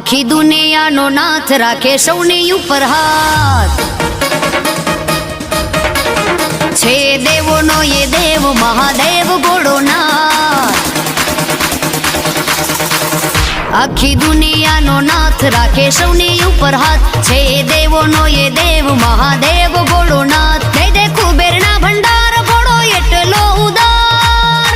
આખી દુનિયાનો નાથ રાખે સૌની ઉપર હાથ છે દેવોનો એ દેવ મહાદેવ ભોળોનાથ આખી દુનિયાનો નાથ રાખે સૌની ઉપર હાથ છે દેવોનો એ દેવ મહાદેવ ભોળોનાથ દે દે કુબેરના ભંડાર ભોળો એટલો ઉદાર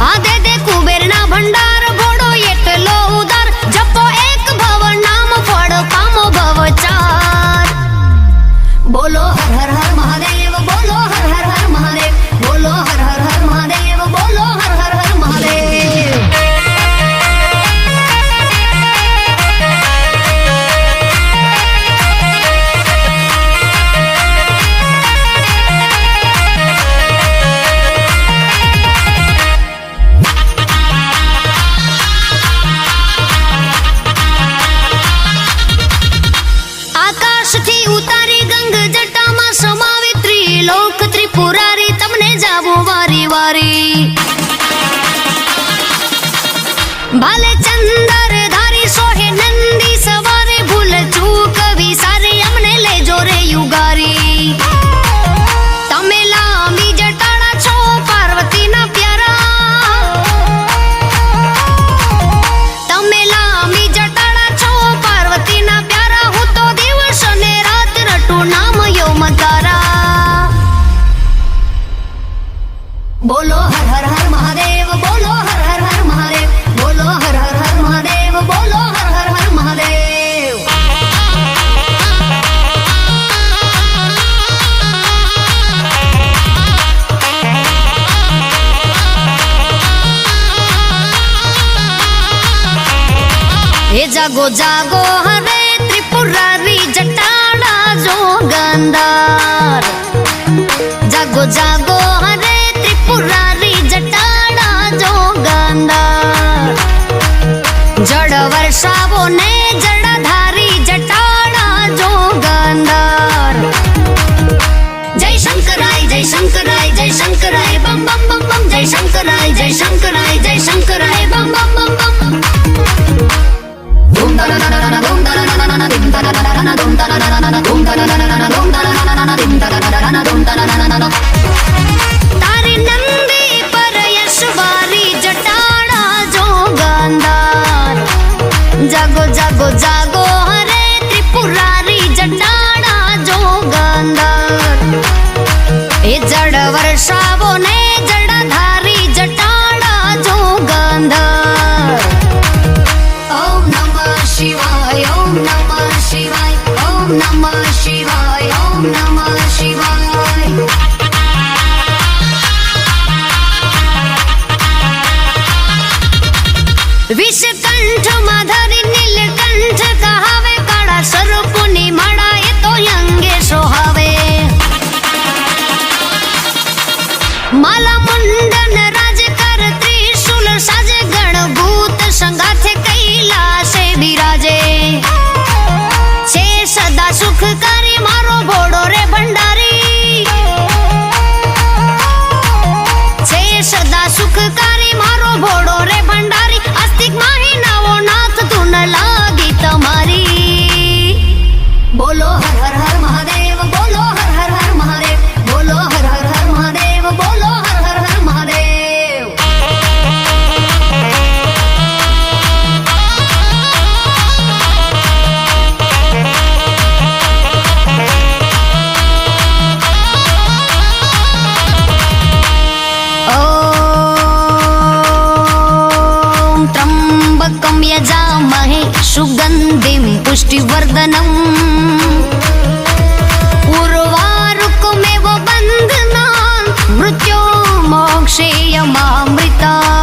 હા દે દે કુબેરના ભંડાર ભોળો એટલો ઉદાર જપો એક ભવ નામ ફળ પામો ભવ ચાર બોલો હર હર હર મહાદેવ બોલો હર હર હર મહાદેવ બોલો હર હર હર મહાદેવ બોલો હર હર હર મહાદેવ આકાશથી ઉતારી ગંગ જટામાં સમાવી ત્રિલોક ત્રિપુરારી તમને જાવું વારી વારી ભાલે ચંદર ધારી સોહે નંદી સવારે ભૂલ ચૂક વિસારી અમને લેજો રે યુગારી તમે લાંબી જટાડા છો પાર્વતીના પ્યારા તમે લાંબી જટાડા છો પાર્વતીના પ્યારા હું તો દિવસ અને રાત રટું નામ યમકારા બોલો હર હર હર મહાદેવ બોલો હર હર હર મહાદેવ બોલો હર હર હર મહાદેવ બોલો હર હર હર મહાદેવ હે જાગો જાગો હરે ત્રિપુરારી જટાડા જોગંદાર જાગો જાગો હરે ત્રિપુરારી જટાડા જોગંદાર જળ વર્ષાવો ને જળધારી જટાડા જોગંદાર જય શંકરાય જય શંકરાય જય શંકરાય બમ બમ બમ બમ જય શંકરાય જય શંકરાય જય શંકરાય બમ બમ બમ બમ ધૂમ ધનનનનન ધૂમ ધનનનન ધૂમ ધનનનન ધૂમ ધનનનન ધૂમ ધનનનન ધૂમ ધનનનન ધૂમ ધનનનન ધૂમ ધનનનન તારી નંદી પર યશવારી જટાડા જોગંદાર જાગો જાગો જાગો હરે ત્રિપુરારી જટાડા જોગંદાર એ જળ વર્ષાવો ને જળધારી જટાડા જોગંદાર ઓમ નમઃ શિવાય ઓમ નમઃ શિવાય ઓમ નમઃ શિવાય ઓમ નમઃ શિવાય વિષકંઠ માધરી નીલકંઠ કહાવે કાળા સર્પની માળા એ તો અંગે સોહાવે માલા મુંડન રાજ કર ત્રિશુલ સાજે ગણભૂત સંગાથે કૈલાસે બિરાજે છે સદા સુખકારી મારો ભોળો રે ભંડારી છે સદા સુખકારી મારો ભોળો રે ભંડારી આસ્તિક માહી નવો નાથ તું ન લાગી તમારી બોલો હર હર હર મહાદેવ બોલો હર હર હર મહાદેવ બોલો હર હર હર મહાદેવ બોલો હર હર હર મહાદેવ ઓમ ત્રંબકમ યજામહે સુગંધિમ પુષ્ટિવર્ધનમ ઉર્વારુકમેવ બંધનાન મૃત્યો મોક્ષેયમામૃતા